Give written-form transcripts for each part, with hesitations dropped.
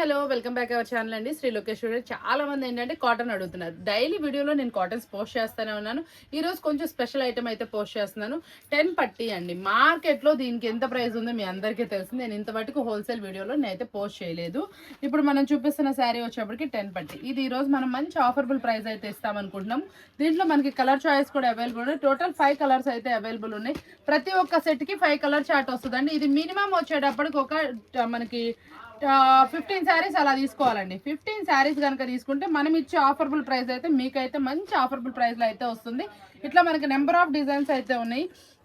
Hello welcome back our channel అండి శ్రీ లోకేశ్వరి. చాలా మంది ఏంటంటే కాటన్ అడుగుతున్నారు. డైలీ వీడియోలో నేను కాటన్స్ పోస్ట్ చేస్తూనే ఉన్నాను. ఈ రోజు కొంచెం స్పెషల్ ఐటమ్ అయితే పోస్ట్ చేస్తున్నాను. 10 పట్టీ అండి. మార్కెట్లో దీనికి ఎంత ప్రైస్ ఉందో మీ అందరికీ తెలిసింది. నేను ఇంతవరకు హోల్సేల్ వీడియోలో నేనైతే పోస్ట్ చేయలేదు. ఇప్పుడు మనం చూపిస్తున్న శారీ వచ్చేప్పటికి 10 పట్టీ. ఇది ఈ రోజు మనం మంచి ఆఫర్బుల్ ప్రైస్ అయితే ఇస్తామనుకుంటున్నాం. దీంట్లో మనకి కలర్ చాయిస్ కూడా అవైలబుల్ ఉన్నాయి. టోటల్ 5 కలర్స్ అయితే అవైలబుల్ ఉన్నాయి. ప్రతి ఒక్క సెట్ కి 5 కలర్ చార్ట్ వస్తుందండి. ఇది మినిమం వచ్చేటప్పటికి ఒక మనకి 15 శారీస్ అలా తీసుకోవాలండి. 15 శారీస్ కనుక తీసుకుంటే మనం ఇచ్చే ఆఫర్బుల్ ప్రైస్ అయితే మీకైతే మంచి ఆఫర్బుల్ ప్రైస్లో అయితే వస్తుంది. ఇట్లా మనకి నెంబర్ ఆఫ్ డిజైన్స్ అయితే ఉన్నాయి.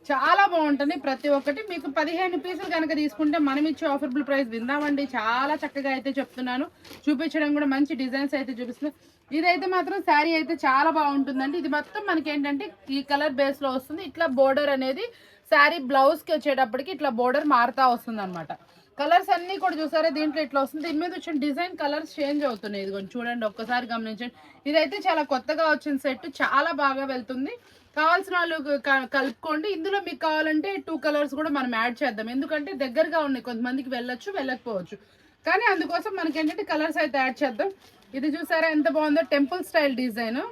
చాలా బాగుంటుంది. ప్రతి ఒక్కటి మీకు 15 పీసులు కనుక తీసుకుంటే మనం ఇచ్చే ఆఫర్బుల్ ప్రైస్ విందామండి. చాలా చక్కగా అయితే చెప్తున్నాను. చూపించడం కూడా మంచి డిజైన్స్ అయితే చూపిస్తున్నాను. ఇదైతే మాత్రం శారీ అయితే చాలా బాగుంటుందండి. ఇది మొత్తం మనకి ఏంటంటే ఈ కలర్ బేస్లో వస్తుంది. ఇట్లా బోర్డర్ అనేది శారీ బ్లౌజ్కి వచ్చేటప్పటికి ఇట్లా బోర్డర్ మారుతా వస్తుంది అనమాట. కలర్స్ అన్ని కూడా చూసారా దీంట్లో ఇట్లా వస్తుంది. దీని మీద వచ్చిన డిజైన్ కలర్స్ చేంజ్ అవుతున్నాయి. ఇది కొంచెం చూడండి, ఒక్కసారి గమనించండి. ఇదైతే చాలా కొత్తగా వచ్చిన సెట్, చాలా బాగా వెళ్తుంది. కావాల్సిన వాళ్ళు కలుపుకోండి. ఇందులో మీకు కావాలంటే 2 కలర్స్ కూడా మనం యాడ్ చేద్దాం. ఎందుకంటే దగ్గరగా ఉన్నాయి, కొంతమందికి వెళ్ళొచ్చు వెళ్ళకపోవచ్చు. కానీ అందుకోసం మనకి ఏంటంటే కలర్స్ అయితే యాడ్ చేద్దాం. ఇది చూసారా ఎంత బాగుందో, టెంపుల్ స్టైల్ డిజైన్.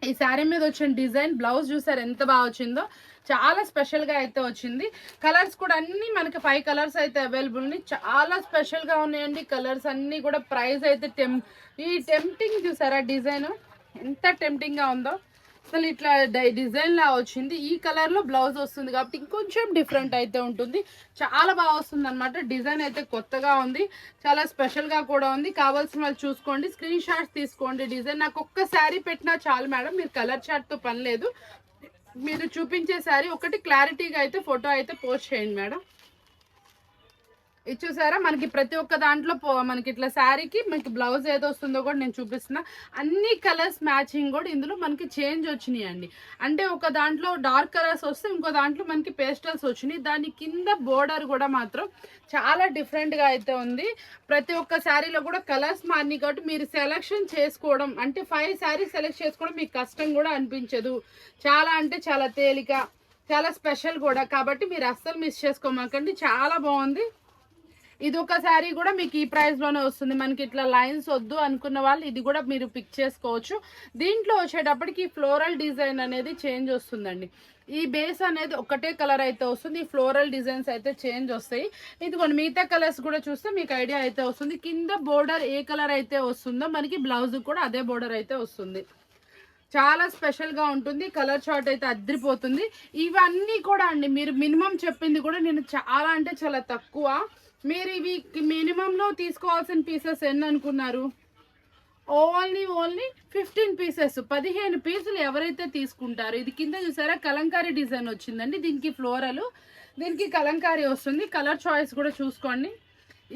ఈ శారీ మీద వచ్చిన డిజైన్ బ్లౌజ్ చూసారు ఎంత బాగా వచ్చిందో. చాలా స్పెషల్గా అయితే వచ్చింది. కలర్స్ కూడా అన్నీ మనకి 5 కలర్స్ అయితే అవైలబుల్ ఉన్నాయి. చాలా స్పెషల్గా ఉన్నాయండి కలర్స్ అన్నీ కూడా. ప్రైస్ అయితే ఈ టెంప్టింగ్ చూసారా డిజైన్ ఎంత టెంప్టింగ్గా ఉందో. అసలు ఇట్లా డిజైన్ లా వచ్చింది. ఈ కలర్ లో బ్లౌజ్ వస్తుంది కాబట్టి ఇంకొంచెం డిఫరెంట్ అయితే ఉంటుంది. చాలా బాగా వస్తుంది అనమాట. డిజైన్ అయితే కొత్తగా ఉంది, చాలా స్పెషల్ గా కూడా ఉంది. కావాల్సిన వాళ్ళు చూసుకోండి, స్క్రీన్ షాట్స్ తీసుకోండి. డిజైన్ నాకు ఒక్క శారీ పెట్టినా చాలు మేడం, మీరు కలర్ చార్ట్ తో పని లేదు. మీరు చూపించే శారీ ఒకటి క్లారిటీగా అయితే ఫోటో అయితే పోస్ట్ చేయండి మేడం. ఇది చూసారా మనకి ప్రతి ఒక్క దాంట్లో మనకి ఇట్లా శారీకి మనకి బ్లౌజ్ ఏదో వస్తుందో కూడా నేను చూపిస్తున్నా. అన్ని కలర్స్ మ్యాచింగ్ కూడా ఇందులో మనకి చేంజ్ వచ్చినాయి అండి. అంటే ఒక దాంట్లో డార్క్ కలర్స్ వస్తే ఇంకో దాంట్లో మనకి పేస్టల్స్ వచ్చినాయి. దాని కింద బోర్డర్ కూడా మాత్రం చాలా డిఫరెంట్గా అయితే ఉంది. ప్రతి ఒక్క శారీలో కూడా కలర్స్ మారినాయి కాబట్టి మీరు సెలెక్షన్ చేసుకోవడం అంటే 5 శారీస్ సెలెక్ట్ చేసుకోవడం మీకు కష్టం కూడా అనిపించదు. చాలా అంటే చాలా తేలిక, చాలా స్పెషల్ కూడా. కాబట్టి మీరు అస్సలు మిస్ చేసుకోమాకండి. చాలా బాగుంది. ఇది ఒక శారీ కూడా మీకు ఈ ప్రైస్ లోనే వస్తుంది. మనకి ఇట్లా లైన్స్ వద్దు అనుకున్న వాళ్ళు ఇది కూడా మీరు పిక్ చేసుకోవచ్చు. దీంట్లో వచ్చేటప్పటికి ఫ్లోరల్ డిజైన్ అనేది చేంజ్ వస్తుందండి. ఈ బేస్ అనేది ఒకటే కలర్ అయితే వస్తుంది. ఈ ఫ్లోరల్ డిజైన్స్ అయితే చేంజ్ వస్తాయి. ఇదిగోండి మిగతా కలర్స్ కూడా చూస్తే మీకు ఐడియా అయితే వస్తుంది. కింద బోర్డర్ ఏ కలర్ అయితే వస్తుందో మనకి బ్లౌజ్ కూడా అదే బోర్డర్ అయితే వస్తుంది. చాలా స్పెషల్గా ఉంటుంది. కలర్ చార్ట్ అయితే అద్రిపోతుంది. ఇవన్నీ కూడా అండి మీరు మినిమం చెప్పింది కూడా నేను చాలా అంటే చాలా తక్కువ. మీరు ఇవి మినిమంలో తీసుకోవాల్సిన పీసెస్ ఎన్ని అనుకున్నారు? ఓన్లీ 15 పీసెస్, 15 పీసులు ఎవరైతే తీసుకుంటారో. ఇది కింద చూసారా కలంకారీ డిజైన్ వచ్చిందండి. దీనికి ఫ్లోరల్, దీనికి కలంకారీ వస్తుంది. కలర్ చాయిస్ కూడా చూసుకోండి.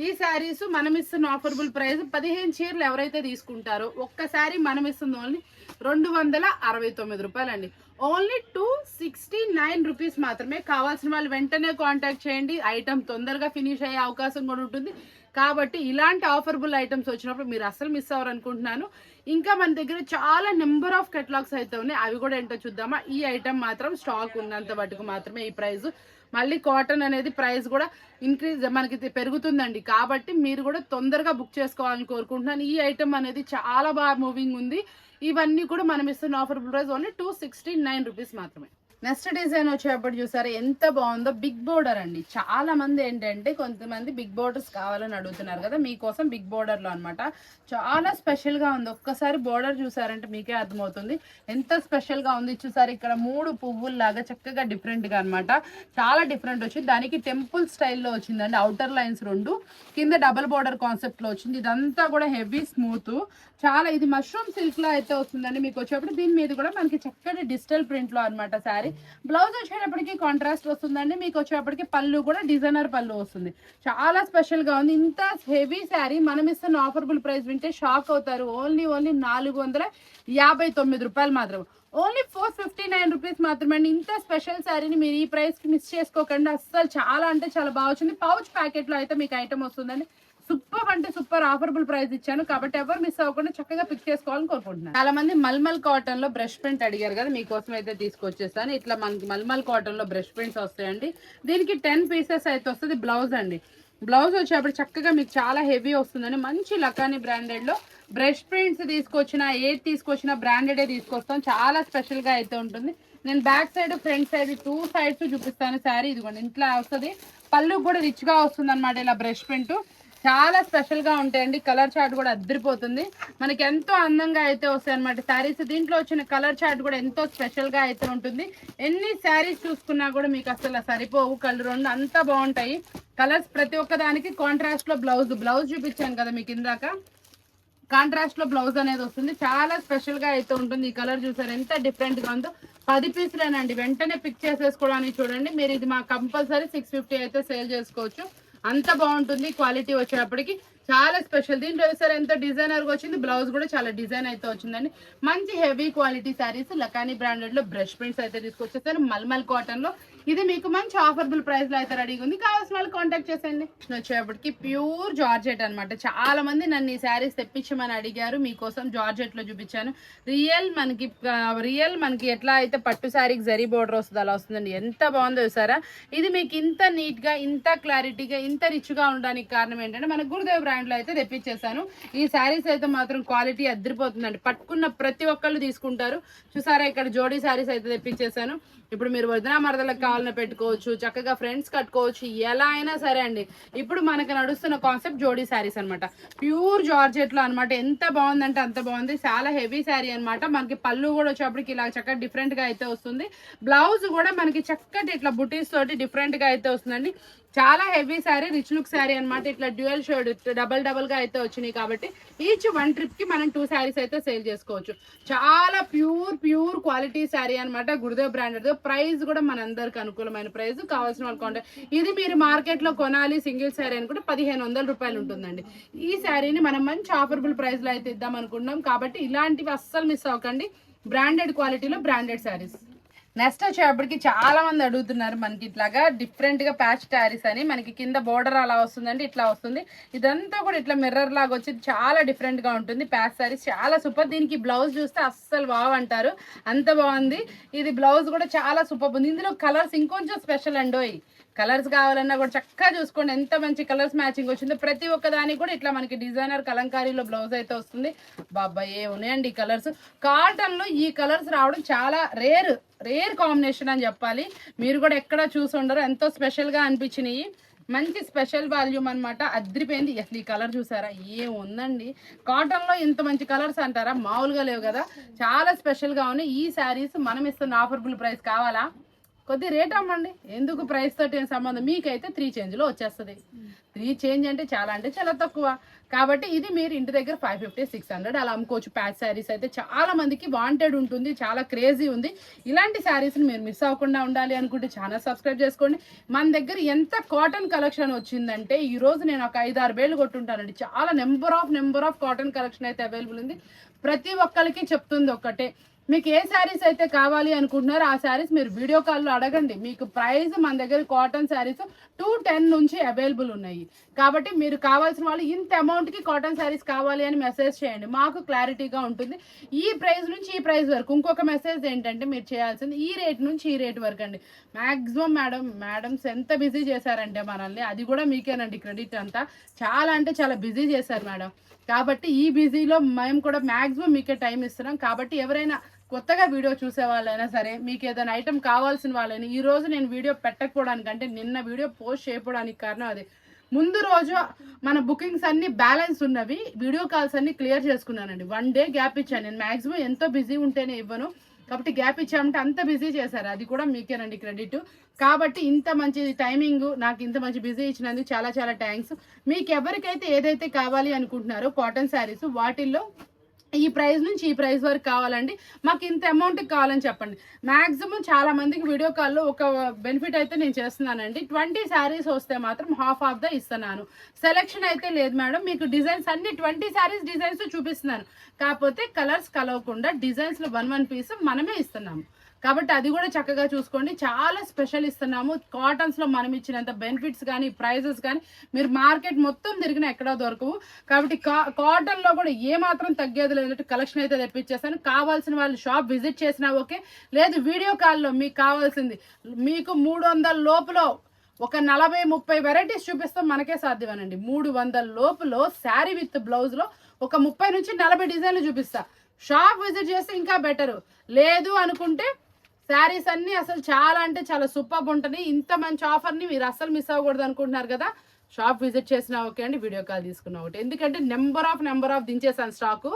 ఈ శారీస్ మనం ఇస్తున్న ఆఫర్బుల్ ప్రైస్ 15 చీరలు ఎవరైతే తీసుకుంటారో ఒక్క శారీ మనం ఇస్తుంది ఓన్లీ 269 రూపాయలండి. ఓన్లీ 269 రూపీస్ మాత్రమే. కావాల్సిన వాళ్ళు వెంటనే కాంటాక్ట్ చేయండి. ఐటమ్ తొందరగా ఫినిష్ అయ్యే అవకాశం కూడా ఉంటుంది. కాబట్టి ఇలాంటి ఆఫర్బుల్ ఐటమ్స్ వచ్చినప్పుడు మీరు అస్సలు మిస్ అవ్వరు అనుకుంటున్నాను. ఇంకా మన దగ్గర చాలా నెంబర్ ఆఫ్ కెటలాగ్స్ అయితే ఉన్నాయి. అవి కూడా ఏంటో చూద్దామా. ఈ ఐటమ్ మాత్రం స్టాక్ ఉన్నంత మటుకు మాత్రమే ఈ ప్రైస్. మళ్ళీ కాటన్ అనేది ప్రైస్ కూడా ఇంక్రీజ్ మనకి పెరుగుతుందండి. కాబట్టి మీరు కూడా తొందరగా బుక్ చేసుకోవాలని కోరుకుంటున్నాను. ఈ ఐటమ్ అనేది చాలా బాగా మూవింగ్ ఉంది. ఇవన్నీ కూడా మనం ఇస్తున్న ఆఫర్బుల్ ప్రైస్ ఓన్లీ 269 రూపీస్ మాత్రమే. నెక్స్ట్ డిజైన్ వచ్చేటప్పుడు చూసారా ఎంత బాగుందో. బిగ్ బోర్డర్ అండి. చాలా మంది ఏంటంటే కొంతమంది బిగ్ బోర్డర్స్ కావాలని అడుగుతున్నారు కదా, మీకోసం బిగ్ బోర్డర్ లో అనమాట. చాలా స్పెషల్ గా ఉంది. ఒక్కసారి బోర్డర్ చూసారంటే మీకే అర్థమవుతుంది ఎంత స్పెషల్ గా ఉంది. చూసారు ఇక్కడ 3 పువ్వుల్లాగా చక్కగా డిఫరెంట్ గా అనమాట. చాలా డిఫరెంట్ వచ్చింది. దానికి టెంపుల్ స్టైల్లో వచ్చిందండి. అవుటర్ లైన్స్ 2 కింద డబుల్ బోర్డర్ కాన్సెప్ట్ లో వచ్చింది. ఇదంతా కూడా హెవీ స్మూత్. చాలా ఇది మష్రూమ్ సిల్క్ లో అయితే వస్తుందండి. మీకు వచ్చేప్పుడు దీని మీద కూడా మనకి చక్కటి డిజిటల్ ప్రింట్ లో అనమాట శారీ. బ్లౌజ్ వచ్చేటప్పటికి కాంట్రాస్ట్ వస్తుందండి. మీకు వచ్చేటప్పటికి పళ్ళు కూడా డిజైనర్ పళ్ళు వస్తుంది. చాలా స్పెషల్ గా ఉంది. ఇంత హెవీ శారీ మనం ఇస్తున్న ఆఫర్బుల్ ప్రైస్ వింటే షాక్ అవుతారు. ఓన్లీ 459 రూపాయలు మాత్రం. ఓన్లీ 459 రూపీస్ మాత్రమే అండి. ఇంత స్పెషల్ శారీని మీరు ఈ ప్రైస్ కి మిస్ చేసుకోకండి. అస్సలు చాలా అంటే చాలా బాగా వచ్చింది. పౌచ్ ప్యాకెట్ లో అయితే మీకు ఐటమ్ వస్తుందండి. సూపర్ అంటే సూపర్ ఆఫర్బుల్ ప్రైస్ ఇచ్చాను కాబట్టి ఎవరు మిస్ అవ్వకుండా చక్కగా పిక్ చేసుకోవాలని కోరుకుంటున్నాను. చాలా మంది మల్మల్ కాటన్ లో బ్రష్ ప్రింట్ అడిగారు కదా, మీకోసం అయితే తీసుకొచ్చేస్తాను. ఇట్లా మనకి మల్మల్ కాటన్ లో బ్రష్ ప్రింట్స్ వస్తాయండి. దీనికి 10 పీసెస్ అయితే వస్తుంది. బ్లౌజ్ అండి. బ్లౌజ్ వచ్చేప్పుడు చక్కగా మీకు చాలా హెవీ వస్తుందని మంచి లకానీ బ్రాండెడ్లో బ్రష్ ప్రింట్స్ తీసుకొచ్చిన ఏది తీసుకొచ్చినా బ్రాండెడే తీసుకొస్తాం. చాలా స్పెషల్గా అయితే ఉంటుంది. నేను back side front side 2 sides చూపిస్తాను. శారీ ఇదిగోండి ఇంట్లో వస్తుంది. పళ్ళు కూడా రిచ్గా వస్తుంది అనమాట. ఇలా బ్రష్ ప్రింట్ చాలా స్పెషల్గా ఉంటాయండి. కలర్ చార్ట్ కూడా అద్దరిపోతుంది. మనకి ఎంతో అందంగా అయితే వస్తాయి అనమాట శారీస్. దీంట్లో వచ్చిన కలర్ చార్ట్ కూడా ఎంతో స్పెషల్గా అయితే ఉంటుంది. ఎన్ని శారీస్ చూసుకున్నా కూడా మీకు అసలు సరిపోవు. కలర్ రెండు అంతా బాగుంటాయి. కలర్స్ ప్రతి ఒక్క దానికి కాంట్రాస్ట్లో బ్లౌజ్ చూపించాను కదా మీకు ఇందాక. కాంట్రాస్ట్ లో బ్లౌజ్ అనేది వస్తుంది. చాలా స్పెషల్ గా అయితే ఉంటుంది. ఈ కలర్ చూసారు ఎంత డిఫరెంట్ గా ఉందో. 10 పీసులేనండి. వెంటనే పిక్ చేసేసుకోవడానికి చూడండి. మీరు ఇది మా కంపల్సరీ 650 అయితే సేల్ చేసుకోవచ్చు. అంత బాగుంటుంది క్వాలిటీ వచ్చేటప్పటికి. చాలా స్పెషల్. దీంట్లో వేసారు ఎంత డిజైనర్గా వచ్చింది. బ్లౌజ్ కూడా చాలా డిజైన్ అయితే వచ్చిందండి. మంచి హెవీ క్వాలిటీ శారీస్ లకానీ బ్రాండెడ్ లో బ్రష్ ప్రింట్స్ అయితే తీసుకొచ్చేసారు. మల్మల్ కాటన్ లో ఇది మీకు మంచి ఆఫర్బుల్ ప్రైస్ లో అయితే రెడీగా ఉంది. కావాల్సిన వాళ్ళు కాంటాక్ట్ చేసేయండి. వచ్చేటప్పటికి ప్యూర్ జార్జెట్ అనమాట. చాలా మంది నన్ను ఈ శారీస్ తెప్పించమని అడిగారు. మీకోసం జార్జెట్ లో చూపించాను. రియల్ మనకి ఎట్లా అయితే పట్టు శారీకి జరీ బోర్డర్ వస్తుంది అలా వస్తుందండి. ఎంత బాగుందో చూసారా. ఇది మీకు ఇంత నీట్ గా ఇంత క్లారిటీగా ఇంత రిచ్ గా ఉండడానికి కారణం ఏంటంటే మన గురుదేవ్ బ్రాండ్ లో అయితే తెప్పించేసాను. ఈ శారీస్ అయితే మాత్రం క్వాలిటీ అద్దరిపోతుందండి. పట్టుకున్న ప్రతి ఒక్కళ్ళు తీసుకుంటారు. చూసారా ఇక్కడ జోడీ శారీస్ అయితే తెప్పించేసాను. ఇప్పుడు మీరు వదిన మరదలకు కావాలన్నా పెట్టుకోవచ్చు. చక్కగా ఫ్రెండ్స్ కట్టుకోవచ్చు. ఎలా అయినా సరే అండి. ఇప్పుడు మనకు నడుస్తున్న కాన్సెప్ట్ జోడీ శారీస్ అనమాట. ప్యూర్ జార్జెట్ లో అనమాట. ఎంత బాగుందంటే అంత బాగుంది. చాలా హెవీ శారీ అనమాట. మనకి పళ్ళు కూడా వచ్చేప్పటికి ఇలా చక్కగా డిఫరెంట్ గా అయితే వస్తుంది. బ్లౌజ్ కూడా మనకి చక్కటి ఇట్లా బుటీస్ తోటి డిఫరెంట్ గా అయితే వస్తుందండి. చాలా heavy sari, rich look sari అనమాట. ఇట్లా డ్యూయల్ షేడ్ డబల్ గా అయితే వచ్చినాయి కాబట్టి ఈచ్ 1 ట్రిప్ కి మనం 2 శారీస్ అయితే సేల్ చేసుకోవచ్చు. చాలా ప్యూర్ క్వాలిటీ శారీ అనమాట. గురుదేవ్ బ్రాండెడ్. ప్రైస్ కూడా మనందరికి అనుకూలమైన ప్రైస్. కావాల్సిన వాళ్ళు కాంటాక్ట్. ఇది మీరు మార్కెట్ లో కొనాలి సింగిల్ శారీ అనుకుంటే 1500 రూపాయలు ఉంటుందండి. ఈ శారీని మనం మంచి ఆఫర్బుల్ ప్రైస్ లో అయితే ఇద్దాం అనుకుంటున్నాం. కాబట్టి ఇలాంటివి అస్సలు మిస్ అవ్వకండి. బ్రాండెడ్ క్వాలిటీలో బ్రాండెడ్ శారీస్. నెక్స్ట్ వచ్చేటప్పటికి చాలా మంది అడుగుతున్నారు మనకి ఇట్లాగా డిఫరెంట్ గా ప్యాచ్ శారీస్ అని. మనకి కింద బోర్డర్ అలా వస్తుందండి. ఇట్లా వస్తుంది. ఇదంతా కూడా ఇట్లా మిర్రర్ లాగా వచ్చి చాలా డిఫరెంట్ గా ఉంటుంది. ప్యాచ్ శారీస్ చాలా సూపర్. దీనికి బ్లౌజ్ చూస్తే అస్సలు బాగుంటారు. అంత బాగుంది. ఇది బ్లౌజ్ కూడా చాలా సూపర్ ఉంది. ఇందులో కలర్స్ ఇంకొంచెం స్పెషల్ అండోయ్. కలర్స్ కావాలన్నా కూడా చక్కగా చూసుకోండి ఎంత మంచి కలర్స్ మ్యాచింగ్ వచ్చిందో. ప్రతి ఒక్క దానికి కూడా ఇట్లా మనకి డిజైనర్ కలంకారీలో బ్లౌజ్ అయితే వస్తుంది. బాబా ఉన్నాయండి ఈ కలర్స్. కాటన్ లో ఈ కలర్స్ రావడం చాలా రేర్ కాంబినేషన్ అని చెప్పాలి. మీరు కూడా ఎక్కడ చూసి ఉండరు. ఎంతో స్పెషల్ గా అనిపించినాయి. మంచి స్పెషల్ వాల్యూమ్ అనమాట. అద్రిపోయింది. అసలు ఈ కలర్ చూసారా ఏముందండి. కాటన్ లో ఇంత మంచి కలర్స్ అంటారా మామూలుగా లేవు కదా. చాలా స్పెషల్ గా ఉన్నాయి. ఈ శారీస్ మనం ఇస్తున్న ఆఫర్బుల్ ప్రైస్ కావాలా కొద్ది రేట్ అమ్మండి. ఎందుకు ప్రైస్ తోటి ఏం సంబంధం. మీకైతే 3 చేంజ్లో వచ్చేస్తుంది. 3 చేంజ్ అంటే చాలా తక్కువ. కాబట్టి ఇది మీరు ఇంటి దగ్గర 550 600 అలా అమ్ముకోవచ్చు. ప్యాచ్ శారీస్ అయితే చాలా మందికి వాంటెడ్ ఉంటుంది. చాలా క్రేజీ ఉంది. ఇలాంటి శారీస్ని మీరు మిస్ అవ్వకుండా ఉండాలి అనుకుంటే ఛానల్ సబ్స్క్రైబ్ చేసుకోండి. మన దగ్గర ఎంత కాటన్ కలెక్షన్ వచ్చిందంటే ఈ రోజు నేను ఒక 5-6 వేలు కొట్టుంటానండి. చాలా నెంబర్ ఆఫ్ కాటన్ కలెక్షన్ అయితే అవైలబుల్ ఉంది. ప్రతి ఒక్కరికి చెప్తుంది ఒక్కటే, మీకు ఏ శారీస్ అయితే కావాలి అనుకుంటున్నారో ఆ శారీస్ మీరు వీడియో కాల్లో అడగండి. మీకు ప్రైస్ మన దగ్గర కాటన్ శారీస్ 210 నుంచి అవైలబుల్ ఉన్నాయి. కాబట్టి మీరు కావాల్సిన వాళ్ళు ఇంత అమౌంట్కి కాటన్ శారీస్ కావాలి అని మెసేజ్ చేయండి. మాకు క్లారిటీగా ఉంటుంది. ఈ ప్రైస్ నుంచి ఈ ప్రైస్ వరకు. ఇంకొక మెసేజ్ ఏంటంటే మీరు చేయాల్సింది ఈ రేట్ నుంచి ఈ రేట్ వరకు అండి. మ్యాక్సిమం మేడమ్స్ ఎంత బిజీ చేశారంటే మనల్ని, అది కూడా మీకేనండి క్రెడిట్ అంతా. చాలా అంటే చాలా బిజీ చేశారు మేడం. కాబట్టి ఈ బిజీలో మేము కూడా మ్యాక్సిమం మీకే టైం ఇస్తున్నాం. కాబట్టి ఎవరైనా కొత్తగా వీడియో చూసే వాళ్ళైనా సరే, మీకు ఏదైనా ఐటెం కావాల్సిన వాళ్ళైనా, ఈ రోజు నేను వీడియో పెట్టకపోవడానికి అంటే నిన్న వీడియో పోస్ట్ చేయకపోవడానికి కారణం అదే. ముందు రోజు మన బుకింగ్స్ అన్ని బ్యాలెన్స్ ఉన్నవి, వీడియో కాల్స్ అన్ని క్లియర్ చేసుకున్నానండి. 1 డే గ్యాప్ ఇచ్చాను. నేను మ్యాక్సిమం ఎంతో బిజీ ఉంటేనే ఇవ్వను. కాబట్టి గ్యాప్ ఇచ్చామంటే అంత బిజీ చేశారు. అది కూడా మీకేనండి క్రెడిట్. కాబట్టి ఇంత మంచి టైమింగ్ నాకు ఇంత మంచి బిజీ ఇచ్చినందుకు చాలా థ్యాంక్స్. మీకు ఎవరికైతే ఏదైతే కావాలి అనుకుంటున్నారో కాటన్ శారీస్ వాటిల్లో ఈ ప్రైస్ నుంచి ఈ ప్రైస్ వరకు కావాలండి, మాకు ఇంత అమౌంట్ కావాలని చెప్పండి. మ్యాక్సిమం చాలా మందికి వీడియో కాల్లో ఒక బెనిఫిట్ అయితే నేను చేస్తున్నానండి. 20 శారీస్ వస్తే మాత్రం హాఫ్ ఆఫ్ ద ఇస్తున్నాను. సెలెక్షన్ అయితే లేదు మేడం. మీకు డిజైన్స్ అన్ని 20 శారీస్ డిజైన్స్ చూపిస్తున్నాను. కాకపోతే కలర్స్ కలవకుండా డిజైన్స్లో 1 పీస్ మనమే ఇస్తున్నాము. కాబట్టి అది కూడా చక్కగా చూసుకోండి. చాలా స్పెషల్ ఇస్తున్నాము. కాటన్స్లో మనం ఇచ్చినంత బెనిఫిట్స్ కానీ ప్రైజెస్ కానీ మీరు మార్కెట్ మొత్తం తిరిగినా ఎక్కడా దొరకవు. కాబట్టి కాటన్లో కూడా ఏమాత్రం తగ్గేది లేదంటే కలెక్షన్ అయితే తెప్పించేస్తాను. కావాల్సిన వాళ్ళు షాప్ విజిట్ చేసినా ఓకే, లేదు వీడియో కాల్లో మీకు కావాల్సింది మీకు 300 లోపల ఒక 40-30 వెరైటీస్ చూపిస్తాం, మనకే సాధ్యమేనండి. 300 లోపులో శారీ విత్ బ్లౌజ్లో ఒక 30 నుంచి 40 డిజైన్లు చూపిస్తా. షాప్ విజిట్ చేస్తే ఇంకా బెటరు. లేదు అనుకుంటే శారీస్ అన్నీ అసలు చాలా అంటే చాలా సూపర్బ్ ఉంటుంది. ఇంత మంచి ఆఫర్ని మీరు అస్సలు మిస్ అవ్వకూడదు అనుకుంటున్నారు కదా, షాప్ విజిట్ చేసినా ఓకే అండి, వీడియో కాల్ తీసుకున్నా ఒకటి. ఎందుకంటే నెంబర్ ఆఫ్ దించేసాను స్టాకు.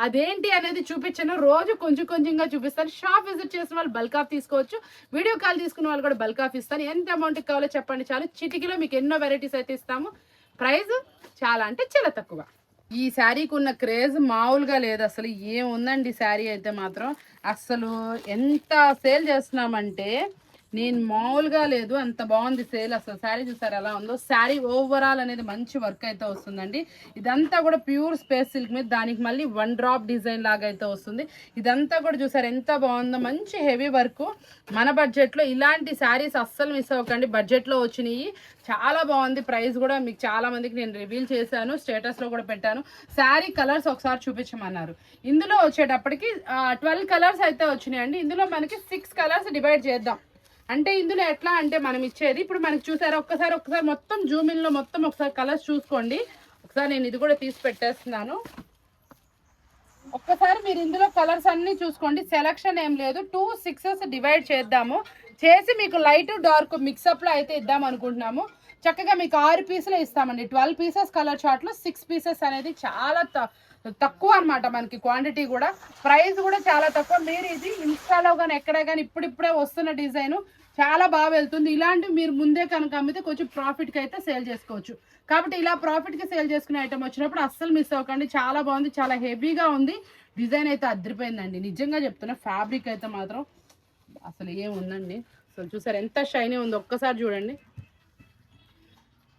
అదేంటి అనేది చూపించాను, రోజు కొంచెం కొంచెంగా చూపిస్తాను. షాప్ విజిట్ చేసిన వాళ్ళు బల్క్ ఆఫ్ తీసుకోవచ్చు, వీడియో కాల్ తీసుకున్న వాళ్ళు కూడా బల్క్ ఆఫ్ ఇస్తాను. ఎంత అమౌంట్కి కావాలో చెప్పండి చాలు, చిటికీలో మీకు ఎన్నో వెరైటీస్ అయితే ఇస్తాము. ప్రైస్ చాలా అంటే చాలా తక్కువ. ఈ శారీకి ఉన్న క్రేజ్ మామూలుగా లేదు అసలు. ఏముందండి శారీ అయితే మాత్రం అసలు ఎంత సేల్ చేస్తున్నామంటే నేను మామూలుగా లేదు, అంత బాగుంది సేల్. అసలు శారీ చూసారు ఎలా ఉందో. శారీ ఓవరాల్ అనేది మంచి వర్క్ అయితే వస్తుందండి. ఇదంతా కూడా ప్యూర్ స్పేస్ సిల్క్ మీద దానికి మళ్ళీ 1 డ్రాప్ డిజైన్ లాగా అయితే వస్తుంది. ఇదంతా కూడా చూసారు ఎంత బాగుందో, మంచి హెవీ వర్క్. మన బడ్జెట్లో ఇలాంటి శారీస్ అస్సలు మిస్ అవ్వకండి, బడ్జెట్లో వచ్చినాయి. చాలా బాగుంది. ప్రైస్ కూడా మీకు చాలా మందికి నేను రివీల్ చేశాను, స్టేటస్లో కూడా పెట్టాను. శారీ కలర్స్ ఒకసారి చూపించమన్నారు. ఇందులో వచ్చేటప్పటికి 12 కలర్స్ అయితే వచ్చినాయండి. ఇందులో మనకి 6 కలర్స్ డివైడ్ చేద్దాం. అంటే ఇందులో ఎట్లా అంటే మనం ఇచ్చేది ఇప్పుడు మనకి చూసారా, ఒక్కసారి మొత్తం జూమిన్లో మొత్తం ఒకసారి కలర్స్ చూసుకోండి. ఒకసారి నేను ఇది కూడా తీసి పెట్టేస్తున్నాను. ఒక్కసారి మీరు ఇందులో కలర్స్ అన్నీ చూసుకోండి. సెలక్షన్ ఏం లేదు, 2 6 డివైడ్ చేద్దాము. చేసి మీకు లైట్ డార్క్ మిక్సప్లో అయితే ఇద్దాం అనుకుంటున్నాము. చక్కగా మీకు 6 పీసులు ఇస్తామండి. 12 పీసెస్ కలర్ చార్ట్లో 6 పీసెస్ అనేది చాలా తక్కువ అనమాట మనకి క్వాంటిటీ కూడా. ప్రైస్ కూడా చాలా తక్కువ. మీరు ఇది ఇన్స్టాలో కానీ ఎక్కడ కానీ ఇప్పుడిప్పుడే వస్తున్న డిజైన్ చాలా బాగా వెళ్తుంది. ఇలాంటివి మీరు ముందే కనుక అమ్మితే కొంచెం ప్రాఫిట్కి అయితే సేల్ చేసుకోవచ్చు. కాబట్టి ఇలా ప్రాఫిట్కి సేల్ చేసుకునే ఐటమ్ వచ్చినప్పుడు అస్సలు మిస్ అవ్వకండి. చాలా బాగుంది, చాలా హెవీగా ఉంది. డిజైన్ అయితే అదిరిపోయిందండి, నిజంగా చెప్తున్నా. ఫ్యాబ్రిక్ అయితే మాత్రం అసలు ఏముందండి, అసలు చూసారు ఎంత షైనీ ఉందో. ఒక్కసారి చూడండి,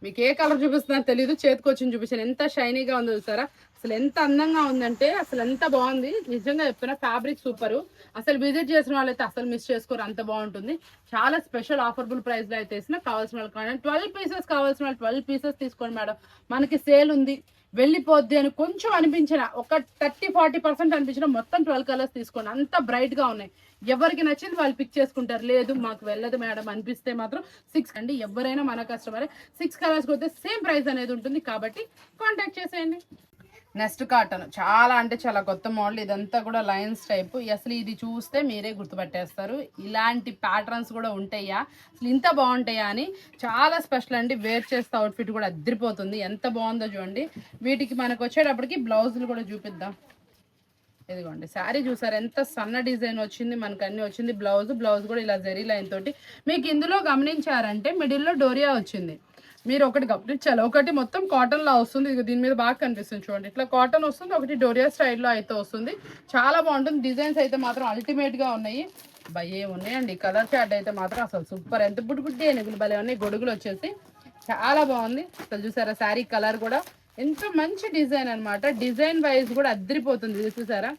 మీకు ఏ కలర్ చూపిస్తున్నా తెలీదు, చేతికి వచ్చి చూపించాను. ఎంత షైనీగా ఉందో చూసారా, అసలు ఎంత అందంగా ఉందంటే అసలు ఎంత బాగుంది. నిజంగా చెప్తున్నా, ఫ్యాబ్రిక్ సూపరు. అసలు విజిట్ చేసిన వాళ్ళైతే అసలు మిస్ చేసుకోరు, అంత బాగుంటుంది. చాలా స్పెషల్ ఆఫర్బుల్ ప్రైస్లో అయితే వేసిన. కావాల్సిన వాళ్ళు కానీ 12 పీసెస్ కావాల్సిన వాళ్ళు 12 పీసెస్ తీసుకోండి మేడం. మనకి సేల్ ఉంది వెళ్ళిపోద్ది అని కొంచెం అనిపించిన, ఒక 30-40% అనిపించిన, మొత్తం 12 కలర్స్ తీసుకోండి. అంత బ్రైట్గా ఉన్నాయి. ఎవరికి నచ్చింది వాళ్ళు పిక్ చేసుకుంటారు. లేదు మాకు వెళ్ళదు మేడం అనిపిస్తే మాత్రం 6 అండి. ఎవరైనా మన కస్టమరే. 6 కలర్స్కి వస్తే సేమ్ ప్రైస్ అనేది ఉంటుంది, కాబట్టి కాంటాక్ట్ చేసేయండి. నెక్స్ట్ కాటన్ చాలా అంటే చాలా కొత్త మోడల్. ఇదంతా కూడా లైన్స్ టైప్. అసలు ఇది చూస్తే మీరే గుర్తుపట్టేస్తారు, ఇలాంటి ప్యాటర్న్స్ కూడా ఉంటాయా, అసలు ఇంత బాగుంటాయా అని. చాలా స్పెషల్ అండి. వేర్ చేస్తే అవుట్ఫిట్ కూడా అదిరిపోతుంది. ఎంత బాగుందో చూడండి. వీటికి మనకు వచ్చేటప్పటికి బ్లౌజులు కూడా చూపిద్దాం. ఇదిగోండి శారీ చూసారు ఎంత సన్న డిజైన్ వచ్చింది, మనకు అన్ని వచ్చింది. బ్లౌజ్ కూడా ఇలా జరీ లైన్ తోటి. మీకు ఇందులో గమనించారంటే మిడిల్లో డోరియా వచ్చింది. మీరు ఒకటి గమనించాలి, ఒకటి మొత్తం కాటన్లో వస్తుంది. ఇది దీని మీద బాగా కనిపిస్తుంది చూడండి, ఇట్లా కాటన్ వస్తుంది. ఒకటి డోరియా స్టైల్లో అయితే వస్తుంది. చాలా బాగుంటుంది. డిజైన్స్ అయితే మాత్రం అల్టిమేట్గా ఉన్నాయి. భయే ఉన్నాయండి. కలర్ చార్ట్ అయితే మాత్రం అసలు సూపర్. ఎంత బుడ్డి ఎనుగులు భలే ఉన్నాయి. గొడుగులు వచ్చేసి చాలా బాగుంది. అసలు చూసారా శారీ కలర్ కూడా ఎంత మంచి డిజైన్ అనమాట. డిజైన్ వైజ్ కూడా అద్దరిపోతుంది. ఇది చూసారా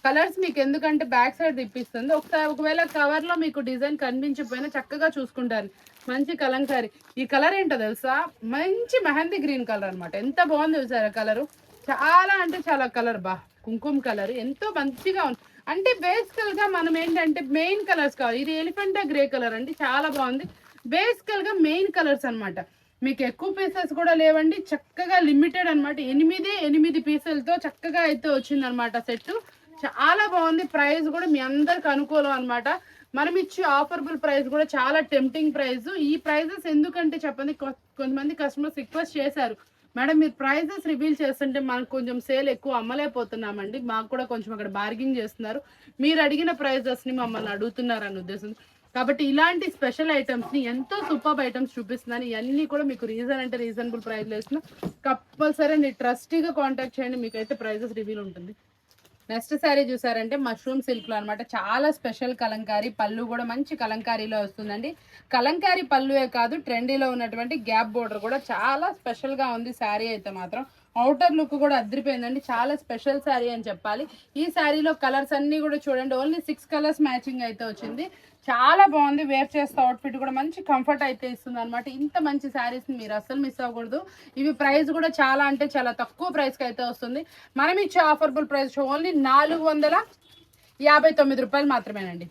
కలర్స్ మీకు ఎందుకంటే బ్యాక్ సైడ్ తిప్పిస్తుంది. ఒకవేళ కవర్లో మీకు డిజైన్ కనిపించిపోయినా చక్కగా చూసుకుంటారు. మంచి కలంకారీ. ఈ కలర్ ఏంటో తెలుసా, మంచి మెహందీ గ్రీన్ కలర్ అనమాట. ఎంత బాగుంది చూసారా కలరు. చాలా అంటే చాలా కలర్ కుంకుమ కలర్ ఎంతో మంచిగా ఉంది. అంటే బేసికల్గా మనం ఏంటంటే మెయిన్ కలర్స్ కావాలి. ఇది ఎలిఫెంటా గ్రే కలర్ అండి, చాలా బాగుంది. బేసికల్గా మెయిన్ కలర్స్ అనమాట. మీకు ఎక్కువ పీసెస్ కూడా లేవండి, చక్కగా లిమిటెడ్ అనమాట. 8 పీసులతో చక్కగా అయితే వచ్చిందనమాట సెట్. చాలా బాగుంది. ప్రైస్ కూడా మీ అందరికి అనుకూలం అనమాట. మనం ఇచ్చే ఆఫర్బుల్ ప్రైస్ కూడా చాలా టెంప్టింగ్ ప్రైస్. ఈ ప్రైజెస్ ఎందుకంటే చెప్పండి, కొంతమంది కస్టమర్స్ రిక్వెస్ట్ చేశారు, మేడం మీరు ప్రైజెస్ రివీల్ చేస్తుంటే మనకు కొంచెం సేల్ ఎక్కువ అమ్మలేకపోతున్నామండి, మాకు కూడా కొంచెం అక్కడ బార్గింగ్ చేస్తున్నారు, మీరు అడిగిన ప్రైజెస్ని మమ్మల్ని అడుగుతున్నారు అనే ఉద్దేశం. కాబట్టి ఇలాంటి స్పెషల్ ఐటమ్స్ని ఎంతో సూపర్ ఐటమ్స్ చూపిస్తున్నాను. ఇవన్నీ కూడా మీకు రీజనబుల్ ప్రైస్లో వేసిన. కంపల్సరీ ట్రస్టీగా కాంటాక్ట్ చేయండి, మీకైతే ప్రైజెస్ రివీల్ ఉంటుంది. నెక్స్ట్ శారీ చూసారంటే మష్రూమ్ సిల్క్లో అనమాట. చాలా స్పెషల్ కలంకారీ. పళ్ళు కూడా మంచి కలంకారీలో వస్తుందండి. కలంకారీ పళ్ళువే కాదు, ట్రెండీలో ఉన్నటువంటి గ్యాప్ బోర్డర్ కూడా చాలా స్పెషల్గా ఉంది. శారీ అయితే మాత్రం అవుటర్ లుక్ కూడా అదిరిపోయిందండి. చాలా స్పెషల్ శారీ అని చెప్పాలి. ఈ శారీలో కలర్స్ అన్నీ కూడా చూడండి, ఓన్లీ 6 కలర్స్ మ్యాచింగ్ అయితే వచ్చింది. చాలా బాగుంది. వేర్ చేస్తే అవుట్ఫిట్ కూడా మంచి కంఫర్ట్ అయితే ఇస్తుంది అనమాట. ఇంత మంచి శారీస్ని మీరు అస్సలు మిస్ అవ్వకూడదు. ఇవి ప్రైస్ కూడా చాలా అంటే చాలా తక్కువ ప్రైస్కి అయితే వస్తుంది. మనం ఇచ్చే ఆఫర్బుల్ ప్రైస్ ఓన్లీ 459 రూపాయలు మాత్రమేనండి.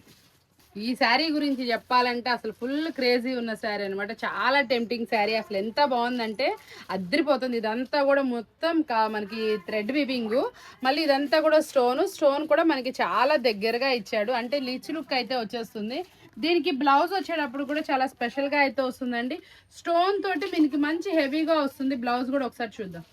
ఈ శారీ గురించి చెప్పాలంటే అసలు ఫుల్ క్రేజీ ఉన్న శారీ అనమాట. చాలా టెంప్టింగ్ శారీ. అసలు ఎంత బాగుందంటే అద్దరిపోతుంది. ఇదంతా కూడా మొత్తం మనకి థ్రెడ్ వివింగ్, మళ్ళీ ఇదంతా కూడా స్టోన్ కూడా మనకి చాలా దగ్గరగా ఇచ్చాడు. అంటే లిచ్ లుక్ అయితే వచ్చేస్తుంది. దీనికి బ్లౌజ్ వచ్చేటప్పుడు కూడా చాలా స్పెషల్గా అయితే వస్తుందండి. స్టోన్ తోటి దీనికి మంచి హెవీగా వస్తుంది. బ్లౌజ్ కూడా ఒకసారి చూద్దాం.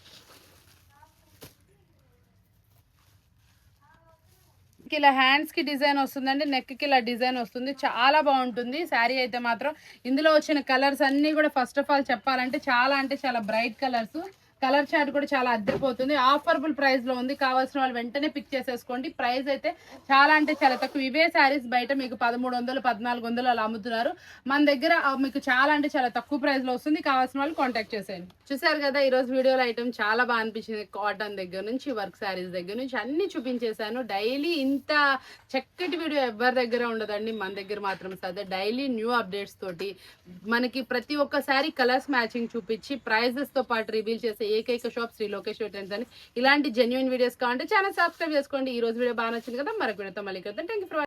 ఇలా హ్యాండ్స్ కి డిజైన్ వస్తుందండి, నెక్ కి ఇలా డిజైన్ వస్తుంది. చాలా బాగుంటుంది శారీ అయితే మాత్రం. ఇందులో వచ్చిన కలర్స్ అన్ని కూడా ఫస్ట్ ఆఫ్ ఆల్ చెప్పాలంటే చాలా అంటే చాలా బ్రైట్ కలర్స్. కలర్ చార్ట్ కూడా చాలా అద్దరిపోతుంది. ఆఫర్బుల్ ప్రైస్ లో ఉంది. కావాల్సిన వాళ్ళు వెంటనే పిక్ చేసేసుకోండి. ప్రైస్ అయితే చాలా అంటే చాలా తక్కువ. ఇవే శారీస్ బయట మీకు 1300 1400 అలా అమ్ముతున్నారు. మన దగ్గర మీకు చాలా అంటే చాలా తక్కువ ప్రైస్ లో వస్తుంది. కావాల్సిన వాళ్ళు కాంటాక్ట్ చేసేయండి. చూసారు కదా ఈ రోజు వీడియోలో ఐటమ్ చాలా బాగా అనిపించింది. కాటన్ దగ్గర నుంచి వర్క్ శారీస్ దగ్గర నుంచి అన్ని చూపించేశాను. డైలీ ఇంత చక్కటి వీడియో ఎవరి దగ్గర ఉండదండి, మన దగ్గర మాత్రం సరే. డైలీ న్యూ అప్డేట్స్ తోటి మనకి ప్రతి ఒక్క శారీ కలర్స్ మ్యాచింగ్ చూపించి ప్రైజెస్ తో పాటు రివీల్ చేసే ఏకైక షాప్ శ్రీ లోకేశ్వరి ట్రెండ్స్ అని. ఇలాంటి జెన్యున్ వీడియోస్ కావాలంటే ఛానల్ సబ్స్క్రైబ్ చేసుకోండి. ఈ రోజు వీడియో బాగా నచ్చింది కదా, మరొక వీడియోతో మళ్ళీ కలుద్దాం. Thank you for